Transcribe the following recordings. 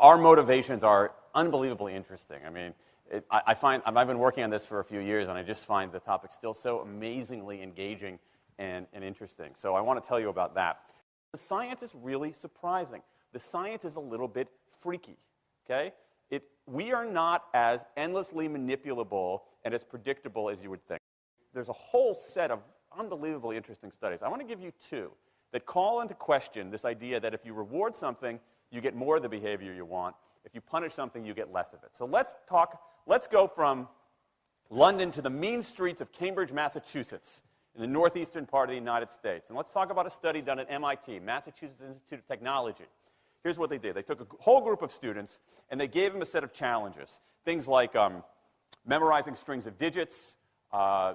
our motivations are unbelievably interesting. I mean, I've been working on this for a few years, and I just find the topic still so amazingly engaging and interesting. So I want to tell you about that. The science is really surprising. The science is a little bit freaky, okay? We are not as endlessly manipulable and as predictable as you would think. There's a whole set of unbelievably interesting studies. I want to give you two that call into question this idea that if you reward something, you get more of the behavior you want. If you punish something, you get less of it. So let's go from London to the mean streets of Cambridge, Massachusetts, in the northeastern part of the United States. And let's talk about a study done at MIT, Massachusetts Institute of Technology. Here's what they did. They took a whole group of students, and they gave them a set of challenges. Things like memorizing strings of digits,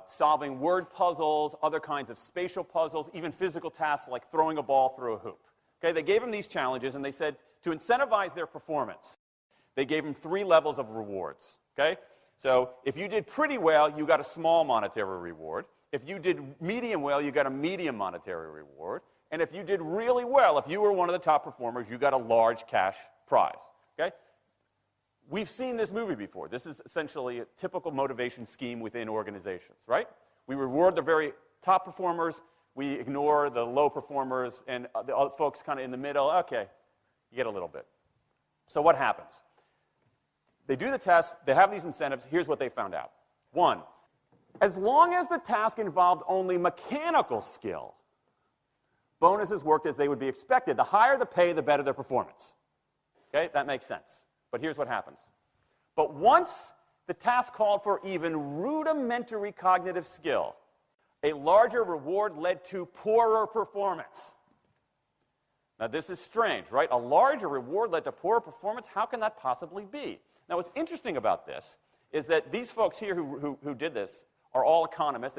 solving word puzzles, other kinds of spatial puzzles, even physical tasks like throwing a ball through a hoop. Okay, they gave them these challenges, and they said to incentivize their performance, they gave them 3 levels of rewards. Okay? So if you did pretty well, you got a small monetary reward. If you did medium well, you got a medium monetary reward. And if you did really well, if you were one of the top performers, you got a large cash prize. Okay? We've seen this movie before. This is essentially a typical motivation scheme within organizations, right? We reward the very top performers, we ignore the low performers, and the other folks kind of in the middle. Okay, you get a little bit. So what happens? They do the test, they have these incentives. Here's what they found out. 1, as long as the task involved only mechanical skill, bonuses worked as they would be expected. The higher the pay, the better their performance. Okay, that makes sense. But here's what happens. But once the task called for even rudimentary cognitive skill, a larger reward led to poorer performance. Now, this is strange, right? A larger reward led to poorer performance? How can that possibly be? Now, what's interesting about this is that these folks here who did this are all economists,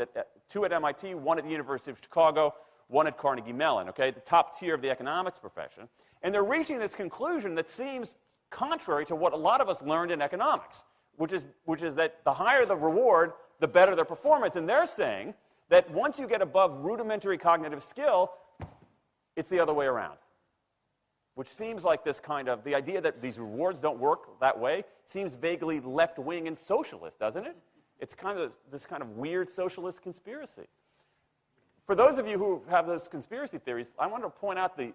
2 at MIT, 1 at the University of Chicago, 1 at Carnegie Mellon, okay, the top tier of the economics profession. And they're reaching this conclusion that seems contrary to what a lot of us learned in economics, which is that the higher the reward, the better their performance. And they're saying that once you get above rudimentary cognitive skill, it's the other way around. Which seems like this kind of, the idea that these rewards don't work that way seems vaguely left-wing and socialist, doesn't it? It's kind of this kind of weird socialist conspiracy. For those of you who have those conspiracy theories, I want to point out the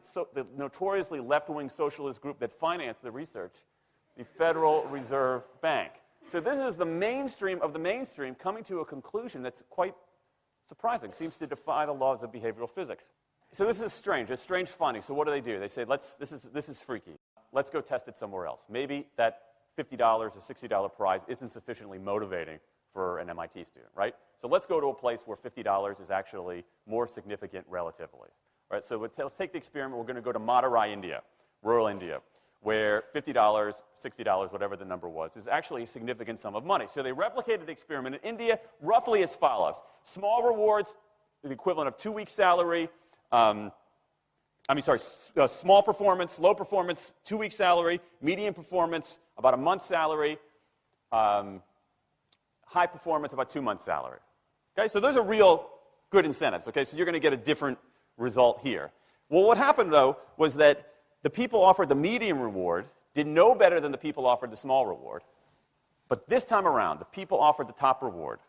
notoriously left-wing socialist group that financed the research, the Federal Reserve Bank. So this is the mainstream of the mainstream coming to a conclusion that's quite surprising, seems to defy the laws of behavioral physics. So this is strange, a strange finding. So what do? They say, this is freaky. Let's go test it somewhere else. Maybe that $50 or $60 prize isn't sufficiently motivating for an MIT student, right? So let's go to a place where $50 is actually more significant relatively. Right? So let's take the experiment. We're going to go to Madurai, India, rural India, where $50, $60, whatever the number was, is actually a significant sum of money. So they replicated the experiment in India roughly as follows. Small rewards, the equivalent of 2 weeks' salary. Small performance, low performance, 2 weeks' salary. Medium performance, about a month's salary. High performance, about 2 months' salary. Okay, so those are real good incentives. Okay, so you're going to get a different result here. Well, what happened, though, was that the people offered the medium reward did no better than the people offered the small reward. But this time around, the people offered the top reward.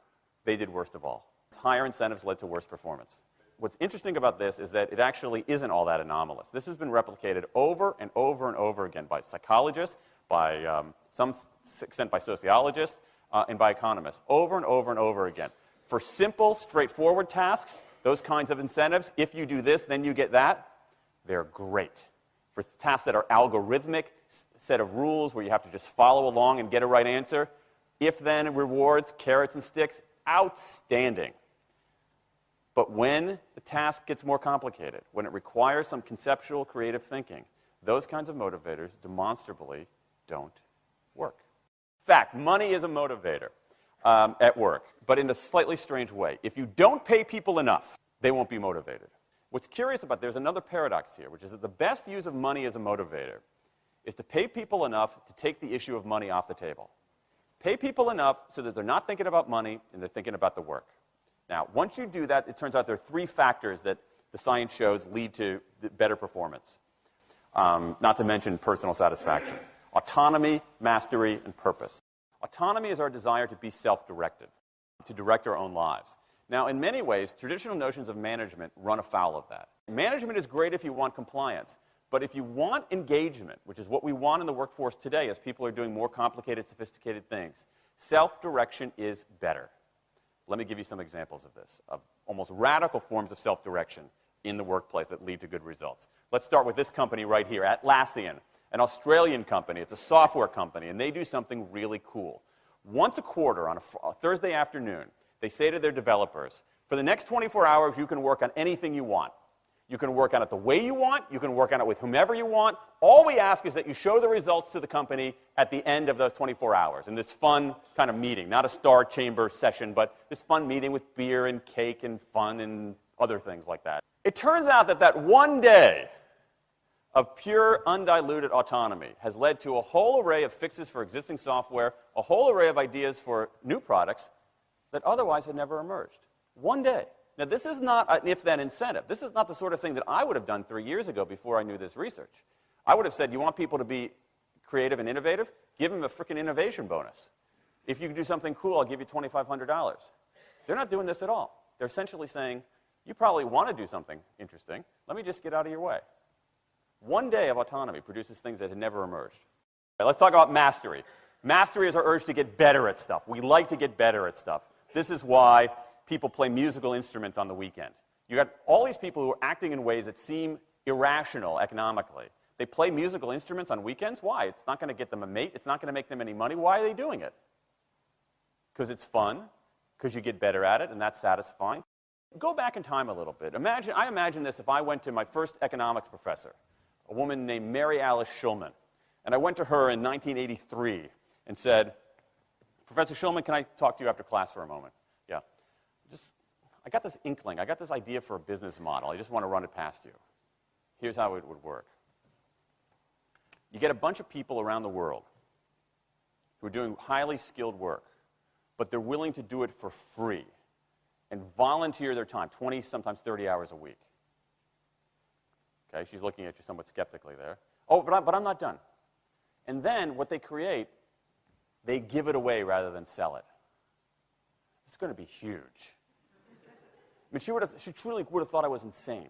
They did worst of all. Higher incentives led to worse performance. What's interesting about this is that it actually isn't all that anomalous. This has been replicated over and over and over again by psychologists, by some extent by sociologists, and by economists, over and over and over again. For simple, straightforward tasks, those kinds of incentives, if you do this, then you get that, they're great. For tasks that are algorithmic, set of rules where you have to just follow along and get a right answer, if-then rewards, carrots and sticks, outstanding. But when the task gets more complicated, when it requires some conceptual, creative thinking, those kinds of motivators demonstrably don't work. In fact, money is a motivator at work, but in a slightly strange way. If you don't pay people enough, they won't be motivated. What's curious about, there's another paradox here, which is that the best use of money as a motivator is to pay people enough to take the issue of money off the table. Pay people enough so that they're not thinking about money and they're thinking about the work. Now, once you do that, it turns out there are 3 factors that the science shows lead to better performance, not to mention personal satisfaction. Autonomy, mastery, and purpose. Autonomy is our desire to be self-directed, to direct our own lives. Now, in many ways, traditional notions of management run afoul of that. Management is great if you want compliance, but if you want engagement, which is what we want in the workforce today as people are doing more complicated, sophisticated things, self-direction is better. Let me give you some examples of this, of almost radical forms of self-direction in the workplace that lead to good results. Let's start with this company right here, Atlassian, an Australian company. It's a software company, and they do something really cool. Once a quarter on a Thursday afternoon, they say to their developers, for the next 24 hours, you can work on anything you want. You can work on it the way you want. You can work on it with whomever you want. All we ask is that you show the results to the company at the end of those 24 hours in this fun kind of meeting, not a star chamber session, but this fun meeting with beer and cake and fun and other things like that. It turns out that that one day of pure, undiluted autonomy has led to a whole array of fixes for existing software, a whole array of ideas for new products that otherwise had never emerged. One day. Now, this is not an if-then incentive. This is not the sort of thing that I would have done 3 years ago before I knew this research. I would have said, you want people to be creative and innovative? Give them a freaking innovation bonus. If you can do something cool, I'll give you $2,500. They're not doing this at all. They're essentially saying, you probably want to do something interesting. Let me just get out of your way. One day of autonomy produces things that had never emerged. Right, let's talk about mastery. Mastery is our urge to get better at stuff. We like to get better at stuff. This is why people play musical instruments on the weekend. You got all these people who are acting in ways that seem irrational economically. They play musical instruments on weekends. Why? It's not going to get them a mate. It's not going to make them any money. Why are they doing it? Because it's fun, because you get better at it, and that's satisfying. Go back in time a little bit. I imagine this if I went to my first economics professor, a woman named Mary Alice Schulman, and I went to her in 1983 and said, Professor Schulman, can I talk to you after class for a moment? Yeah. I got this inkling. I got this idea for a business model. I just want to run it past you. Here's how it would work. You get a bunch of people around the world who are doing highly skilled work, but they're willing to do it for free and volunteer their time, 20, sometimes 30 hours a week. Okay, she's looking at you somewhat skeptically there. Oh, but I'm not done. And then what they create, they give it away rather than sell it. It's going to be huge. I mean, she truly would have thought I was insane.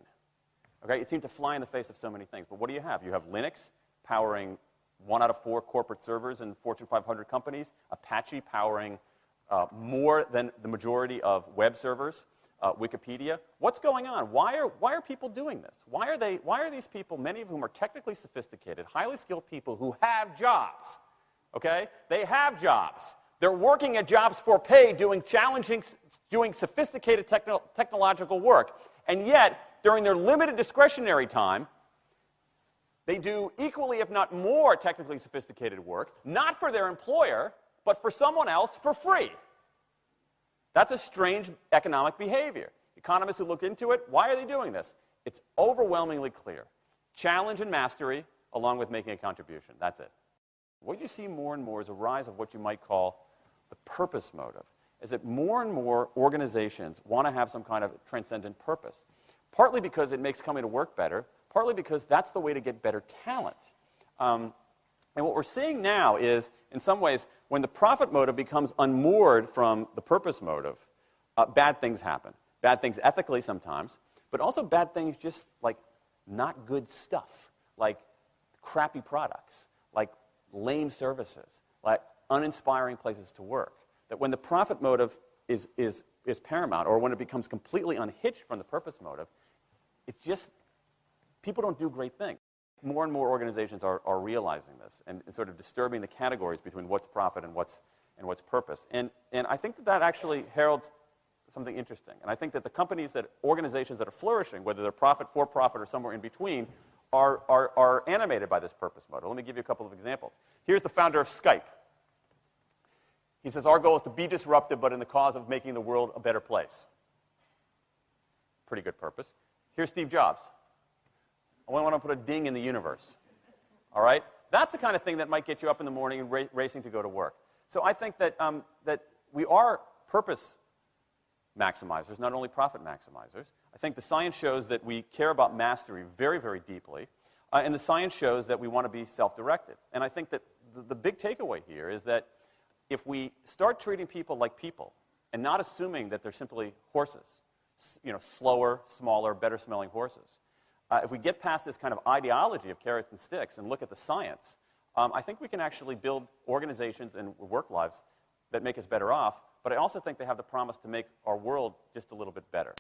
Okay, it seemed to fly in the face of so many things. But what do you have? You have Linux powering 1 out of 4 corporate servers in Fortune 500 companies, Apache powering more than the majority of web servers, Wikipedia. What's going on? Why are people doing this? Why are these people, many of whom are technically sophisticated, highly skilled people who have jobs? Okay? They have jobs. They're working at jobs for pay, doing sophisticated technological work. And yet, during their limited discretionary time, they do equally, if not more, technically sophisticated work, not for their employer, but for someone else for free. That's a strange economic behavior. Economists who look into it, why are they doing this? It's overwhelmingly clear. Challenge and mastery, along with making a contribution. That's it. What you see more and more is a rise of what you might call the purpose motive, is that more and more organizations want to have some kind of transcendent purpose, partly because it makes coming to work better, partly because that's the way to get better talent. And what we're seeing now is, in some ways, when the profit motive becomes unmoored from the purpose motive, bad things happen. Bad things ethically sometimes, but also bad things just like not good stuff, like crappy products, like lame services, like uninspiring places to work. That when the profit motive is paramount, or when it becomes completely unhitched from the purpose motive, it's just, people don't do great things. More and more organizations are realizing this and sort of disturbing the categories between what's profit and what's purpose. And I think that actually heralds something interesting. And I think that the organizations that are flourishing, whether they're profit, for profit, or somewhere in between, are animated by this purpose motive. Let me give you a couple of examples. Here's the founder of Skype. He says, our goal is to be disruptive, but in the cause of making the world a better place. Pretty good purpose. Here's Steve Jobs. I want to put a ding in the universe. All right? That's the kind of thing that might get you up in the morning and racing to go to work. So I think that, that we are purpose maximizers, not only profit maximizers. I think the science shows that we care about mastery very, very deeply. And the science shows that we want to be self-directed. And I think that the big takeaway here is that if we start treating people like people and not assuming that they're simply horses, slower, smaller, better-smelling horses, if we get past this kind of ideology of carrots and sticks and look at the science, I think we can actually build organizations and work lives that make us better off, but I also think they have the promise to make our world just a little bit better.